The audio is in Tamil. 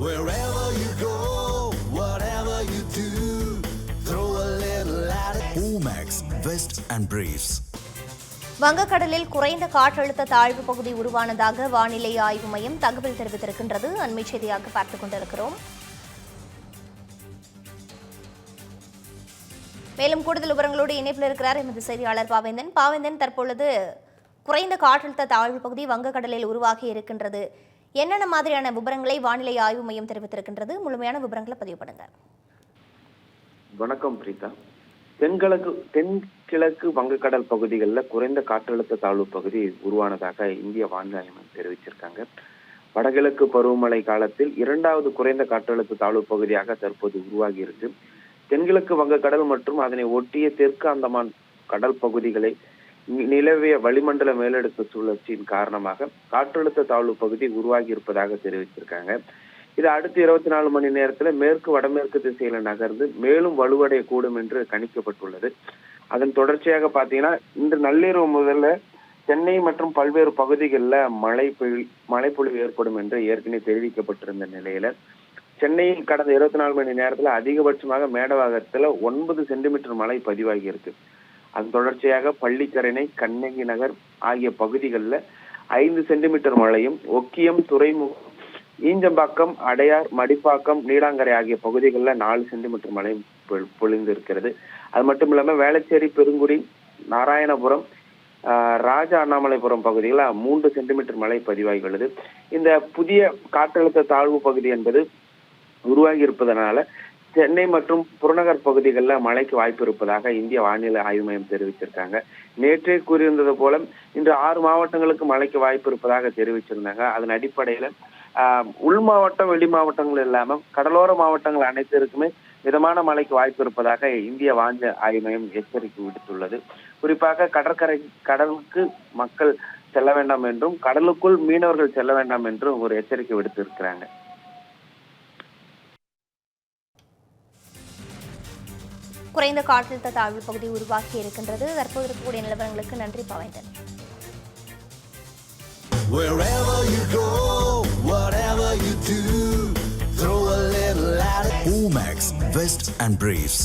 Wherever you go, whatever you do, throw a little at it. Omax, Vest and Briefs. வங்கக்கடலில் குறைந்த காற்றழுத்த தாழ்வு பகுதி உருவானதாக வானிலை ஆய்வு மையம் தகவல் தெரிவித்திருக்கின்றது. அண்மை செய்தியாக பார்த்துக் கொண்டிருக்கிறோம். மேலும் கூடுதல் விவரங்களோடு இணைப்பில் இருக்கிறார் எமது செய்தியாளர் பாவேந்தன். தற்பொழுது குறைந்த காற்றழுத்த தாழ்வு பகுதி வங்கக்கடலில் உருவாகி இருக்கின்றது. என்னென்ன மாதிரியான விவரங்களை வானிலை ஆய்வு மையம் தெரிவித்திருக்கின்றது? முழுமையான விவரங்களை பதிவு பண்ணுங்க. வணக்கம் பிரீதா. தென்கிழக்கு வங்கக்கடல் பகுதிகளில் குறைந்த காற்றழுத்த தாழ்வு பகுதி உருவானதாக இந்திய வானிலை மையம் தெரிவிச்சிருக்காங்க. வடகிழக்கு பருவமழை காலத்தில் இரண்டாவது குறைந்த காற்றழுத்த தாழ்வு பகுதியாக தற்போது உருவாகி இருக்கு. தென்கிழக்கு வங்கக்கடல் மற்றும் அதனை ஒட்டிய தெற்கு அந்தமான் கடல் பகுதிகளை நிலவிய வளிமண்டல மேலடுக்கு சுழற்சியின் காரணமாக காற்றழுத்த தாழ்வு பகுதி உருவாகி இருப்பதாக தெரிவிச்சிருக்காங்க. இது அடுத்த 24 மணி நேரத்துல மேற்கு வடமேற்கு திசையில நகர்ந்து மேலும் வலுவடையக்கூடும் என்று கணிக்கப்பட்டுள்ளது. அதன் தொடர்ச்சியாக பாத்தீங்கன்னா இன்று நள்ளிரவு முதல்ல சென்னை மற்றும் பல்வேறு பகுதிகளில் மழைப்பொழிவு ஏற்படும் என்று ஏற்கனவே தெரிவிக்கப்பட்டிருந்த நிலையில சென்னையில் கடந்த 24 மணி நேரத்துல அதிகபட்சமாக மேடவாக்கத்துல 9 சென்டிமீட்டர் மழை பதிவாகி இருக்கு. அதன் தொடர்ச்சியாக பள்ளிக்கரணை, கண்ணகி நகர் ஆகிய பகுதிகளில் 5 சென்டிமீட்டர் மழையும், ஒக்கியம், துறைமுகம், ஈஞ்சம்பாக்கம், அடையார், மடிப்பாக்கம், நீலாங்கரை ஆகிய பகுதிகளில் 4 சென்டிமீட்டர் மழை பொழிந்து இருக்கிறது. அது மட்டும் இல்லாம வேளச்சேரி, பெருங்குடி, நாராயணபுரம், ராஜா அண்ணாமலைபுரம் பகுதிகளில் 3 சென்டிமீட்டர் மழை பதிவாகியுள்ளது. இந்த புதிய காற்றழுத்த தாழ்வு பகுதி என்பது உருவாகி இருப்பதனால சென்னை மற்றும் புறநகர் பகுதிகளில் மழைக்கு வாய்ப்பு இருப்பதாக இந்திய வானிலை ஆய்வு மையம் தெரிவிச்சிருக்காங்க. நேற்றே கூறியிருந்தது போல இன்று 6 மாவட்டங்களுக்கு மழைக்கு வாய்ப்பு இருப்பதாக தெரிவிச்சிருந்தாங்க. அதன் அடிப்படையில உள் மாவட்டம், வெளி மாவட்டங்கள் இல்லாம கடலோர மாவட்டங்கள் அனைத்திற்குமே மிதமான மழைக்கு வாய்ப்பு இருப்பதாக இந்திய வானிலை ஆய்வு மையம் எச்சரிக்கை விடுத்துள்ளது. குறிப்பாக கடலுக்கு மக்கள் செல்ல வேண்டாம் என்றும் கடலுக்குள் மீனவர்கள் செல்ல வேண்டாம் என்றும் ஒரு எச்சரிக்கை விடுத்திருக்கிறாங்க. குறைந்த காற்றழுத்த தாழ்வு பகுதி உருவாக்கி இருக்கின்றது. தற்போது இருக்கக்கூடிய நிலவரங்களுக்கு நன்றி Pavendhan. Wherever you go, whatever you do, throw a little at it. Omax, Vest and Briefs.